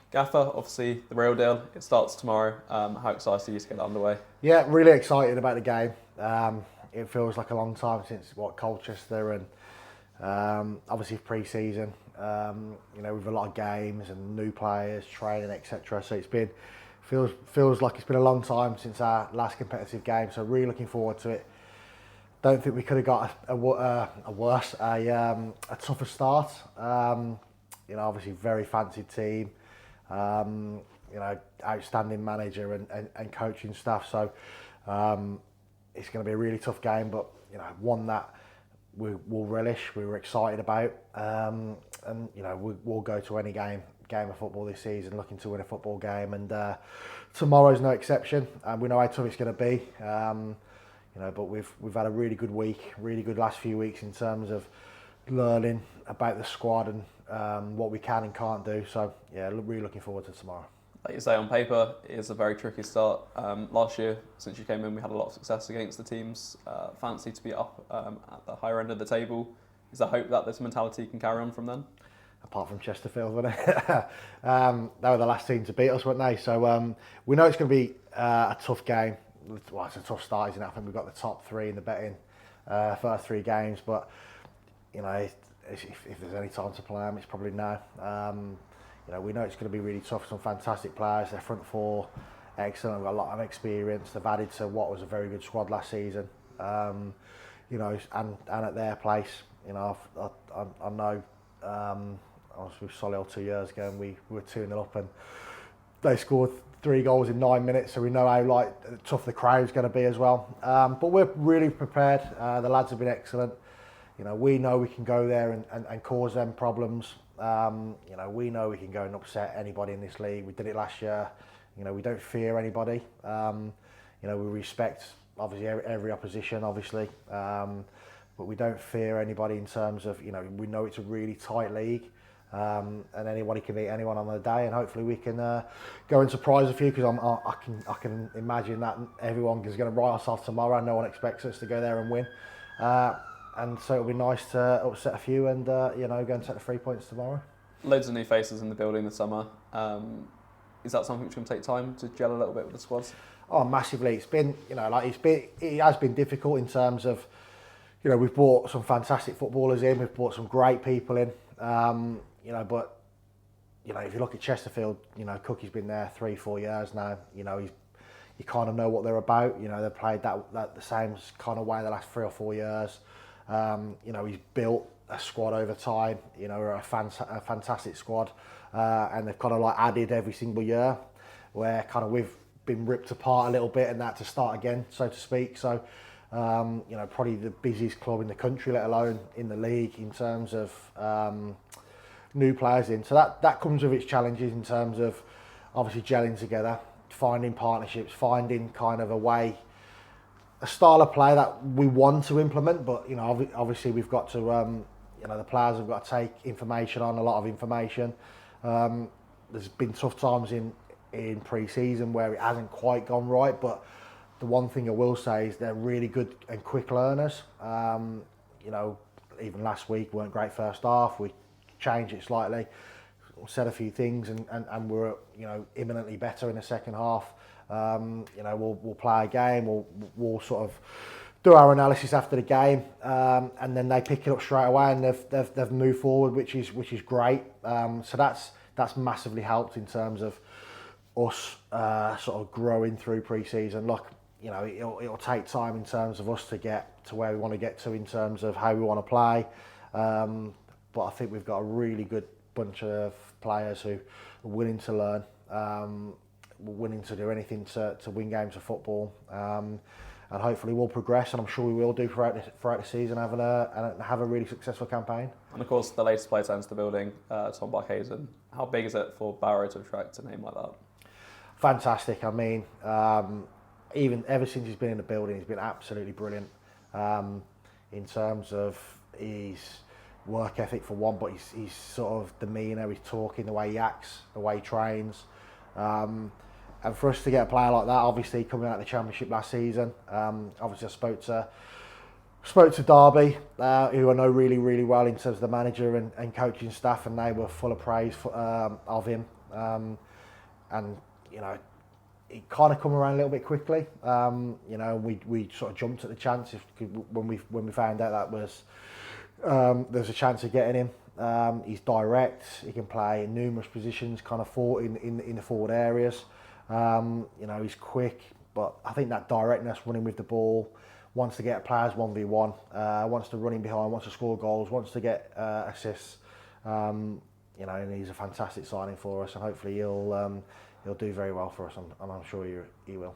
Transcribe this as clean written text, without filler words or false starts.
Gaffer, obviously the real deal. It starts tomorrow. How excited are you to get underway? Yeah, really excited about the game. It feels like a long time since Colchester and obviously pre-season. With a lot of games and new players, training, etc. So feels like it's been a long time since our last competitive game. So really looking forward to it. Don't think we could have got a tougher start. Obviously very fancied team. Outstanding manager and coaching staff. So it's going to be a really tough game, but one that we'll relish. We were excited about, we'll go to any game of football this season, looking to win a football game, and tomorrow's no exception. We know how tough it's going to be. But we've had a really good week, really good last few weeks in terms of learning about the squad and what we can and can't do. So yeah, really looking forward to tomorrow. Like you say, on paper, it is a very tricky start. Last year, since you came in, we had a lot of success against the teams. Fancy to be up at the higher end of the table. Is there hope that this mentality can carry on from then? Apart from Chesterfield, wasn't it? They were the last team to beat us, weren't they? So we know it's going to be a tough game. Well, it's a tough start, isn't it? I think we've got the top three in the betting first three games, but if there's any time to play them, it's probably now. We know it's going to be really tough. Some fantastic players. Their front four, excellent. They've got a lot of experience. They've added to what was a very good squad last season. And at their place, I know. I was with Solihull 2 years ago, and we were 2-0 up, and they scored 3 goals in 9 minutes. So we know how tough the crowd's going to be as well. But we're really prepared. The lads have been excellent. We know we can go there and cause them problems. We know we can go and upset anybody in this league. We did it last year. We don't fear anybody. We respect obviously every opposition, obviously, but we don't fear anybody in terms of we know it's a really tight league, and anybody can beat anyone on the day, and hopefully we can go and surprise a few, because I can imagine that everyone is going to write us off tomorrow. No one expects us to go there and win. And so it'll be nice to upset a few and go and take the 3 points tomorrow. Loads of new faces in the building this summer. Is that something which can take time to gel a little bit with the squads? Oh, massively. It's been, it has been difficult in terms of, we've brought some fantastic footballers in, we've brought some great people in, but if you look at Chesterfield, Cookie's been there 3-4 years now. You kind of know what they're about. They've played that the same kind of way the last 3 or 4 years. He's built a squad over time. A fantastic squad, and they've kind of added every single year, where kind of we've been ripped apart a little bit and that to start again, so to speak. So, probably the busiest club in the country, let alone in the league, in terms of new players in. So that comes with its challenges in terms of obviously gelling together, finding partnerships, finding kind of a style of play that we want to implement. But obviously we've got to the players have got to take information on, a lot of information. There's been tough times in pre-season where it hasn't quite gone right, but the one thing I will say is they're really good and quick learners. Even last week weren't great first half. We changed it slightly, said a few things, and we're imminently better in the second half. We'll play a game. We'll sort of do our analysis after the game, and then they pick it up straight away, and they've moved forward, which is great. So that's massively helped in terms of us sort of growing through pre-season. Look, it'll take time in terms of us to get to where we want to get to in terms of how we want to play. But I think we've got a really good bunch of players who are willing to learn, willing to do anything to win games of football, and hopefully we'll progress, and I'm sure we will do throughout the season, have a really successful campaign. And of course, the latest player to enter the building, Tom Buckhazen. How big is it for Barrow to attract a name like that? Fantastic. I mean, even ever since he's been in the building, he's been absolutely brilliant in terms of his work ethic for one, but his sort of demeanour, his talking, the way he acts, the way he trains. And for us to get a player like that, obviously coming out of the Championship last season, obviously I spoke to Derby, who I know really, really well in terms of the manager and coaching staff, and they were full of praise of him. And you know, it kind of come around a little bit quickly. You know, we sort of jumped at the chance when we found out that was there's a chance of getting him. He's direct. He can play in numerous positions, kind of in the forward areas. You know, he's quick, but I think that directness, running with the ball, wants to get players 1v1, wants to run in behind, wants to score goals, wants to get assists. You know, and he's a fantastic signing for us, and hopefully he'll do very well for us, and I'm sure he will.